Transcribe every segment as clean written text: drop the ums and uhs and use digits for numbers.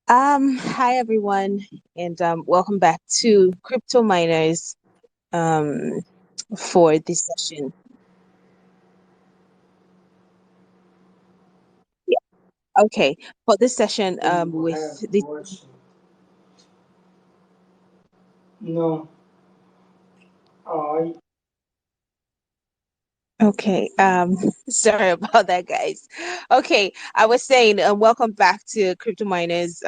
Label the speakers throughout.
Speaker 1: Hi everyone, and welcome back to Crypto Miners um, for this session. Yeah, okay, for this session with this.
Speaker 2: No, I
Speaker 1: Okay, sorry about that, guys. Okay, I was saying, welcome back to Crypto Miners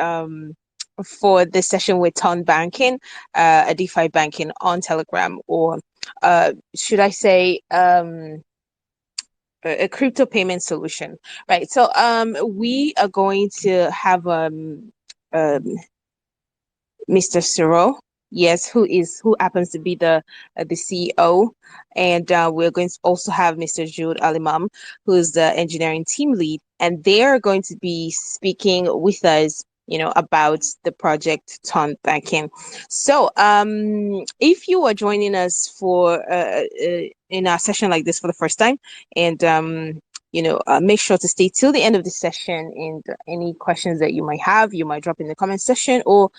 Speaker 1: for this session with TONBanking, a DeFi banking on Telegram, or should I say a crypto payment solution, right? So we are going to have um Mr. Suro, yes, who happens to be the CEO, and we're going to also have Mr. Jude Alimam, who is the engineering team lead, and they are going to be speaking with us. About the project Ton Banking. So, if you are joining us for in a session like this for the first time, and make sure to stay till the end of the session. And any questions that you might have, you might drop in the comment section, or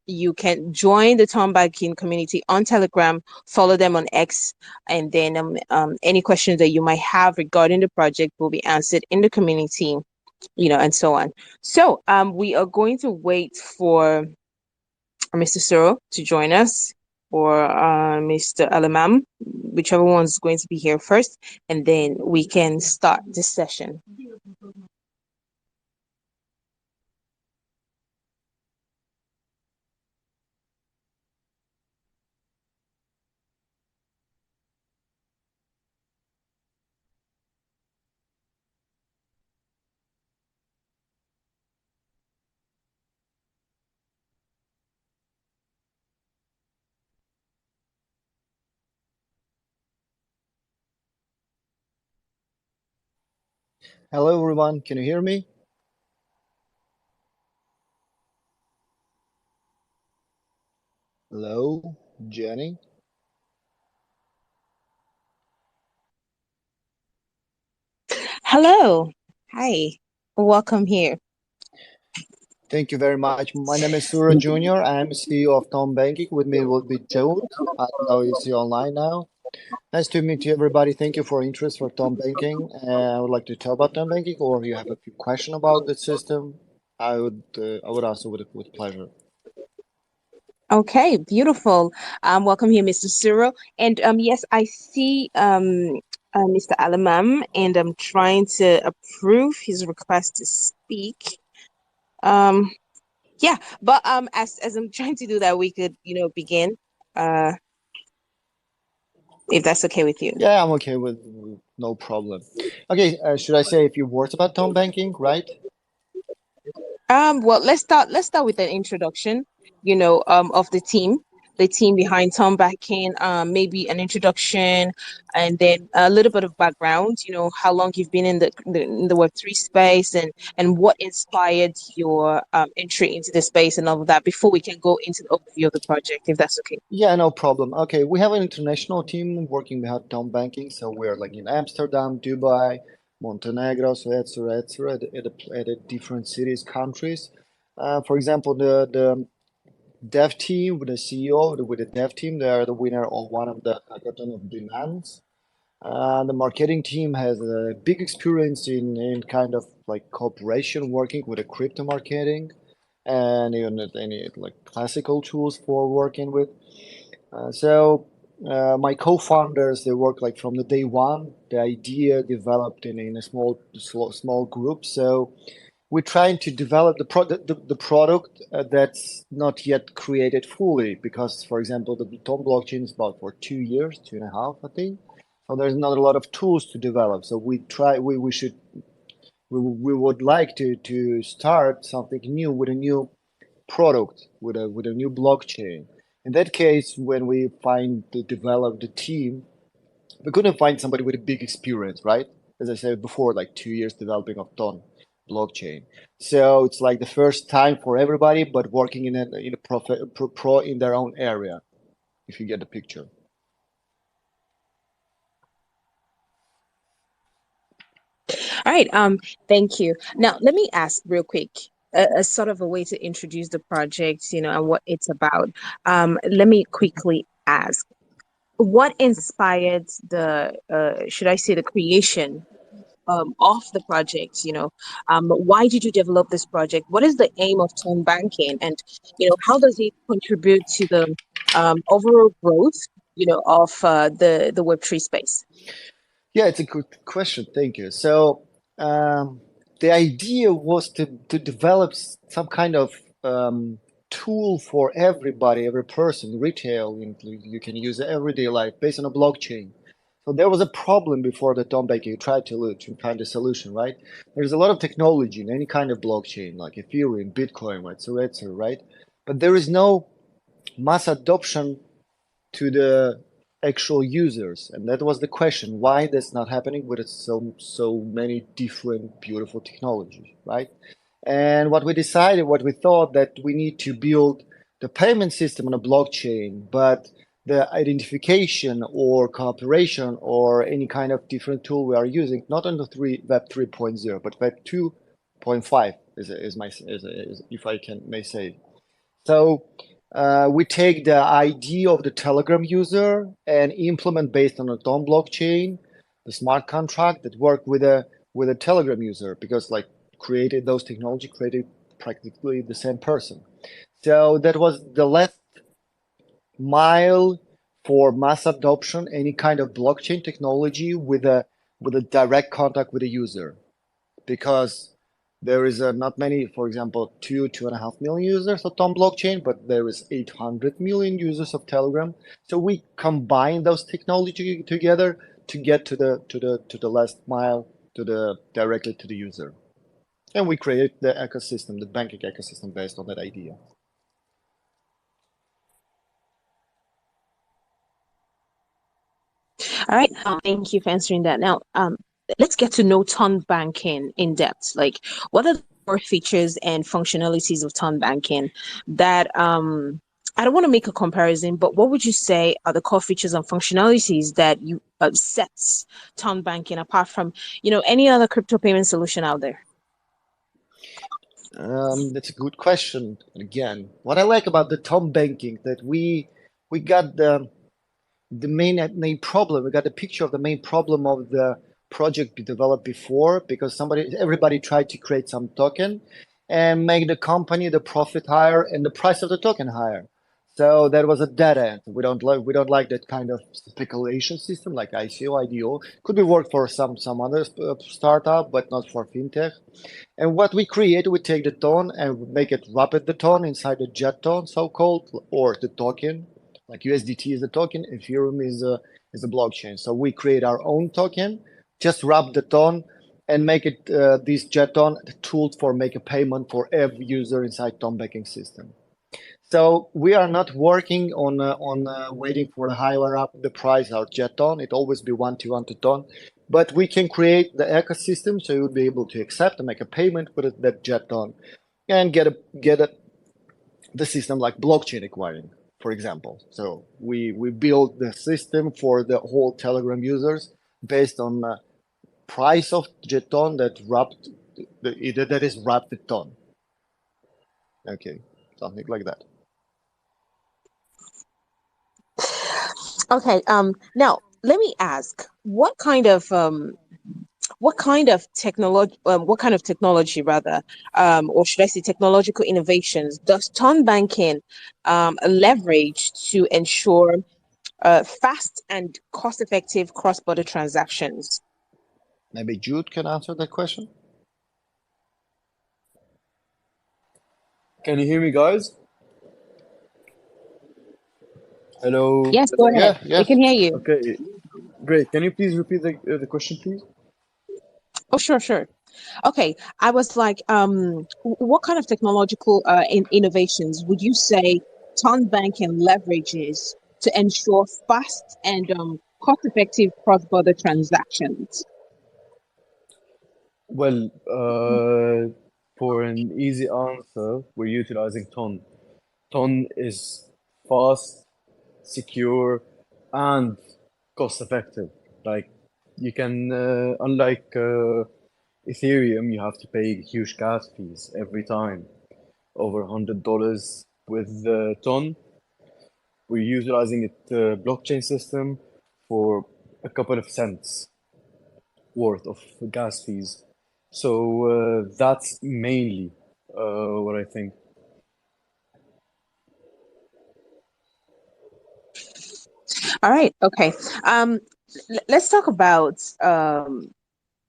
Speaker 1: you can join the Tom Banking community on Telegram, follow them on X, and then any questions that you might have regarding the project will be answered in the community, and so on. So we are going to wait for Mr. Suro to join us, or Mr. Alamam, whichever one's going to be here first, and then we can start this session.
Speaker 3: Hello everyone, can you hear me? Hello, Jenny.
Speaker 1: Hello. Hi. Welcome here.
Speaker 3: Thank you very much. My name is Suro Jr. I am CEO of TONBanking. With me will be Jude. I don't know is he online now. Nice to meet you, everybody. Thank you for interest for TONBanking. I would like to tell about TONBanking, or you have a few questions about the system. I would answer with pleasure.
Speaker 1: Okay, beautiful. Welcome here, Mr. Cyril. And yes, I see Mr. Alamam, and I'm trying to approve his request to speak. Um, yeah, but as I'm trying to do that, we could, begin. Uh, if that's okay with you.
Speaker 3: Yeah, I'm okay with no problem. Okay, should I say a few words about TONBanking, right?
Speaker 1: Well, let's start with an introduction, of the team behind Tom Backing, maybe an introduction, and then a little bit of background, how long you've been in the Web3 space, and what inspired your entry into the space and all of that before we can go into the overview of the project, if that's okay.
Speaker 3: Yeah, no problem. Okay, we have an international team working behind TONBanking, so we're like in Amsterdam, Dubai, Montenegro, so etc. At different cities, countries. For example, the dev team with the CEO, with the dev team, they are the winner of one of the hackathon of demands. The marketing team has a big experience in kind of like cooperation, working with the crypto marketing and even any like classical tools for working with. My co-founders, they work like from the day one. The idea developed in a small group. So we're trying to develop the product that's not yet created fully because, for example, the Tom blockchain is about for 2 years, 2.5, I think. So there's not a lot of tools to develop. So we would like to start something new with a new product with a new blockchain. In that case, when we develop the team, we couldn't find somebody with a big experience, right? As I said before, like 2 years developing a ton blockchain. So it's like the first time for everybody, but working in a pro in their own area, if you get the picture.
Speaker 1: All right. Thank you. Now, let me ask real quick. a sort of a way to introduce the project, and what it's about. Let me quickly ask, what inspired should I say, the creation of the project? Why did you develop this project? What is the aim of tone banking, and how does it contribute to the overall growth, of the Web3 space?
Speaker 3: Yeah, it's a good question. Thank you. So, the idea was to develop some kind of tool for everybody, every person, retail, you can use it everyday life based on a blockchain. So there was a problem before the TONBanking. You tried to find a solution, right? There's a lot of technology in any kind of blockchain, like Ethereum, Bitcoin, right? So that's right. But there is no mass adoption to the actual users, and that was the question: why that's not happening with so many different beautiful technologies, right? And what we decided, what we thought, that we need to build the payment system on a blockchain, but the identification or cooperation or any kind of different tool we are using, not on the Web 3.0, but Web 2.5 is if I can may say. So we take the ID of the Telegram user and implement based on a TON blockchain, the smart contract that work with a Telegram user, because like created those technology created practically the same person. So that was the last mile for mass adoption, any kind of blockchain technology with a direct contact with the user, because there is not many, for example, 2.5 million users of Tom blockchain, but there is 800 million users of Telegram. So we combine those technology together to get to the last mile, to the directly to the user, and we create the ecosystem, the banking ecosystem based on that idea.
Speaker 1: All right. Thank you for answering that. Now, let's get to know ton banking in depth. Like, what are the core features and functionalities of ton banking that I don't want to make a comparison, but what would you say are the core features and functionalities that you sets ton banking apart from, any other crypto payment solution out there?
Speaker 3: That's a good question. Again, what I like about the Tom banking that we got the main problem. We got a picture of the main problem of the project we developed before, because everybody tried to create some token and make the company the profit higher and the price of the token higher. So that was a dead end. We don't like that kind of speculation system like ICO, IDO. Could be work for some other startup, but not for fintech. And what we create, we take the tone and make it rapid the tone inside the jet tone, so-called, or the token. Like USDT is a token, Ethereum is a blockchain. So we create our own token, just wrap the tone and make it this jet tone tool for make a payment for every user inside Tom banking system. So we are not working on waiting for the higher up the price or jet ton. It always be 1 to 1 to ton, but we can create the ecosystem so you would be able to accept and make a payment with that jet ton and get the system like blockchain acquiring, for example. So we build the system for the whole Telegram users based on the price of jeton that is wrapped with ton. Okay, something like that.
Speaker 1: Okay. Now let me ask, what kind of technology rather, or should I say technological innovations does ton banking leverage to ensure fast and cost-effective cross-border transactions?
Speaker 3: Maybe Jude can answer that question.
Speaker 4: Can you hear me, guys? Hello.
Speaker 1: Yes, go ahead.
Speaker 3: Yeah,
Speaker 1: We
Speaker 3: yeah.
Speaker 1: can hear you.
Speaker 4: Okay, great. Can you please repeat the question, please?
Speaker 1: Oh, sure, sure. Okay, I was like, what kind of technological innovations would you say ton banking leverages to ensure fast and cost-effective cross-border transactions?
Speaker 4: Well, for an easy answer, we're utilizing Ton. Ton is fast, secure, and cost effective. Like you can, unlike Ethereum, you have to pay huge gas fees every time, over $100. With Ton, we're utilizing it blockchain system for a couple of cents worth of gas fees. So that's mainly what I think.
Speaker 1: All right. Okay. Um, let's talk about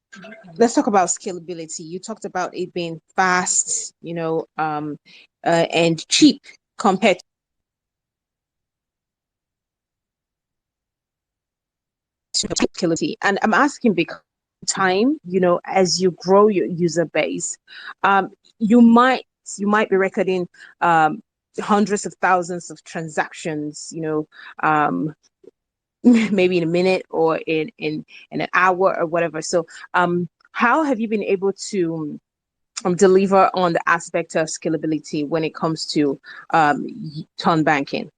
Speaker 1: scalability. You talked about it being fast, and cheap compared to scalability. And I'm asking because time, as you grow your user base, um, you might be recording um hundreds of thousands of transactions, maybe in a minute or in an hour or whatever. So how have you been able to deliver on the aspect of scalability when it comes to ton banking?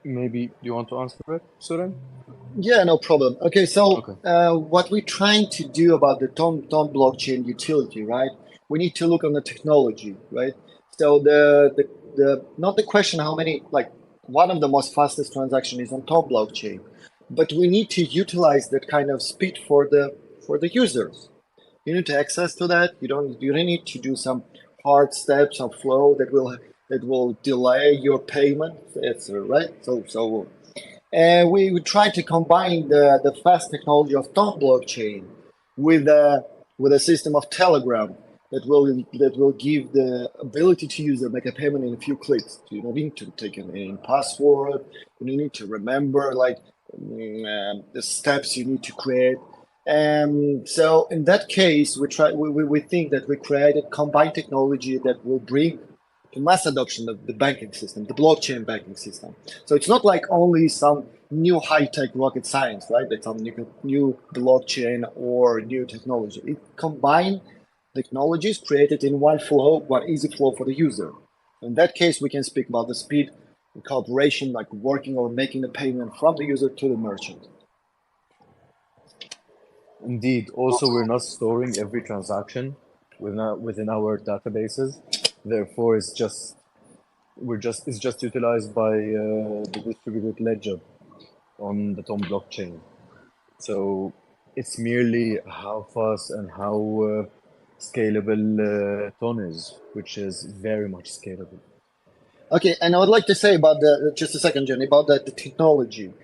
Speaker 4: Maybe you want to answer it, Suren?
Speaker 3: Yeah, no problem. Okay, so
Speaker 4: Okay.
Speaker 3: what we're trying to do about the Tom blockchain utility, right? We need to look on the technology, right? So the not the question how many, like, one of the most fastest transaction is on Tom blockchain, but we need to utilize that kind of speed for the users. You need to access to that. You don't need to do some hard steps of flow that will delay your payment, etc. Right? And we try to combine the fast technology of Tom blockchain with a system of Telegram that will give the ability to user make a payment in a few clicks. So you don't need to take in password. You don't need to remember like the steps you need to create. So in that case, we think that we created combined technology that will bring to mass adoption of the banking system, the blockchain banking system. So it's not like only some new high-tech rocket science, right? That's some new blockchain or new technology. It combined technologies created in one flow, one easy flow for the user. In that case, we can speak about the speed and cooperation, like working or making a payment from the user to the merchant.
Speaker 4: Indeed. Also, we're not storing every transaction within our databases. Therefore, it's just utilized by the distributed ledger on the Tom blockchain. So it's merely how fast and how scalable Ton is, which is very much scalable.
Speaker 3: Okay, and I would like to say about just a second, Jenny, about the technology.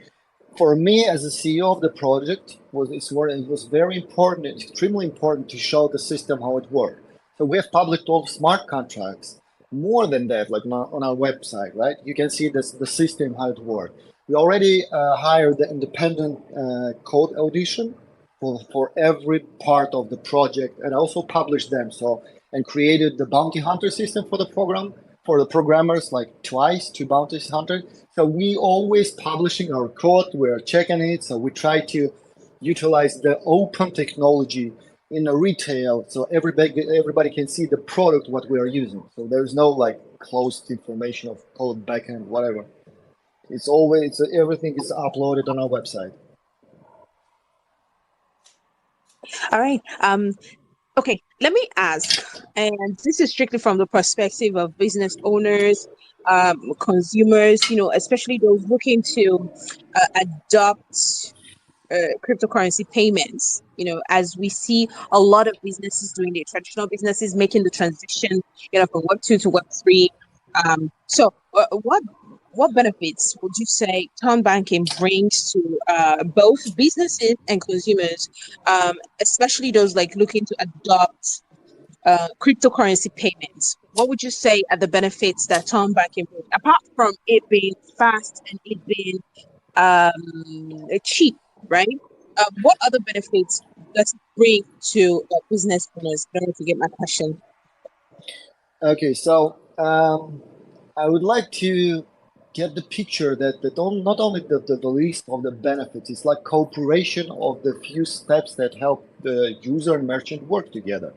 Speaker 3: For me as a CEO of the project, it was very important, extremely important to show the system how it works. So we have published all smart contracts. More than that, like on our website, right? You can see the system how it works. We already hired the independent code audition for every part of the project, and also published them. So and created the bounty hunter system for the program for the programmers, like twice to bounty hunter. So we always publishing our code, we're checking it. So we try to utilize the open technology in a retail, so everybody can see the product what we are using. So there's no like closed information of code backend, whatever. It's always everything is uploaded on our website.
Speaker 1: All right. Okay, let me ask, and this is strictly from the perspective of business owners, consumers, especially those looking to adopt cryptocurrency payments. As we see a lot of businesses doing their traditional businesses, making the transition, from Web 2 to Web 3. So what benefits would you say town banking brings to both businesses and consumers, especially those like looking to adopt cryptocurrency payments? What would you say are the benefits that town banking brings, apart from it being fast and it being cheap, right? What other benefits does it bring to business owners? I don't know if you get my question.
Speaker 3: Okay, so I would like to get the picture that not only the list of the benefits, it's like cooperation of the few steps that help the user and merchant work together.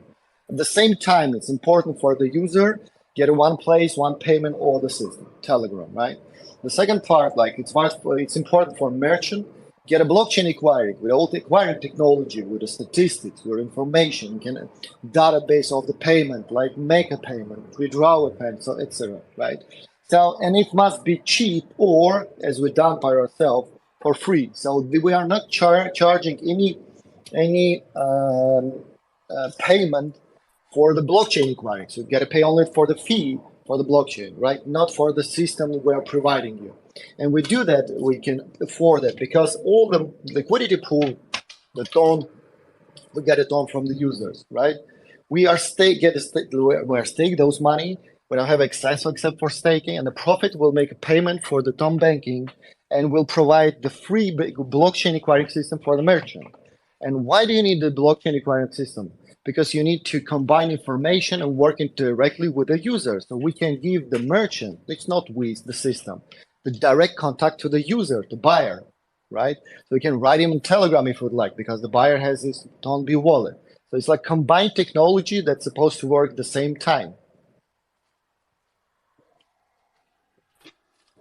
Speaker 3: At the same time, it's important for the user get one place, one payment, all the system, Telegram, right? The second part, like it's important for merchant get a blockchain acquiring with all the acquiring technology, with the statistics, with information, can database of the payment, like make a payment, withdraw a payment, so etc. Right? So and it must be cheap or as we done by ourselves for free. So we are not charging any payment for the blockchain acquiring. So you got to pay only for the fee for the blockchain, right? Not for the system we're providing you. And we do that, we can afford it because all the liquidity pool, the TON, we get it on from the users, right? We are we are stake those money. We don't have excess except for staking, and the profit will make a payment for the TONBanking and will provide the free blockchain acquiring system for the merchant. And why do you need the blockchain acquiring system? Because you need to combine information and working directly with the user. So we can give the merchant, it's not we, it's the system, the direct contact to the user, the buyer, right? So you can write him in Telegram if you would like, because the buyer has his TONB wallet. So it's like combined technology that's supposed to work at the same time.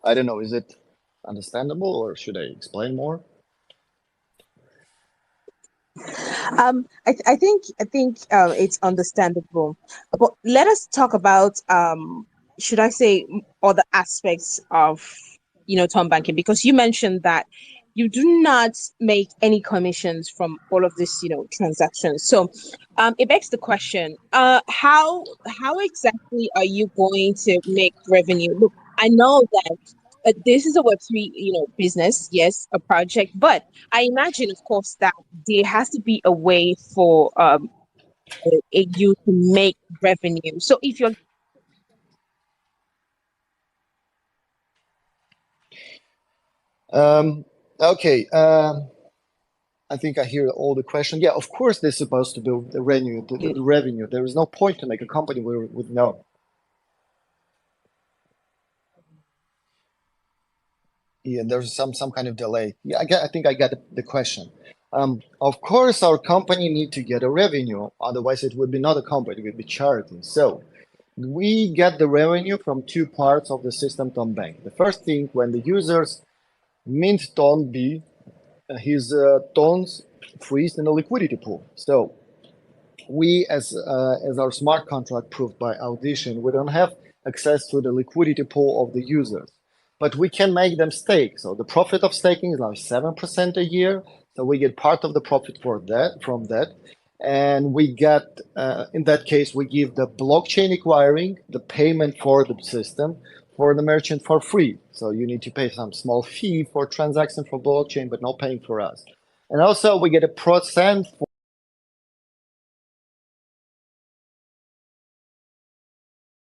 Speaker 3: I don't know, is it understandable or should I explain more?
Speaker 1: I think it's understandable, but let us talk about should I say other aspects of Tom banking, because you mentioned that you do not make any commissions from all of this transactions. So it begs the question, how exactly are you going to make revenue? Look, I know that this is a Web3 business, yes, a project, but I imagine, of course, that there has to be a way for you to make revenue. So if you're
Speaker 3: Okay. I think I hear all the question. Yeah, of course they're supposed to build the revenue. The revenue. There is no point to make a company with no. Yeah, there's some kind of delay. Yeah, I think I got the question. Of course, our company need to get a revenue. Otherwise, it would be not a company. It would be charity. So we get the revenue from two parts of the system TONBank. The first thing, when the users mint TONB, his tons freeze in the liquidity pool. So we, as our smart contract proved by audition, we don't have access to the liquidity pool of the users, but we can make them stake. So the profit of staking is like 7% a year. So we get part of the profit for that from that, and we get in that case we give the blockchain acquiring the payment for the system for the merchant for free. So you need to pay some small fee for transaction for blockchain, but not paying for us. And also we get a percent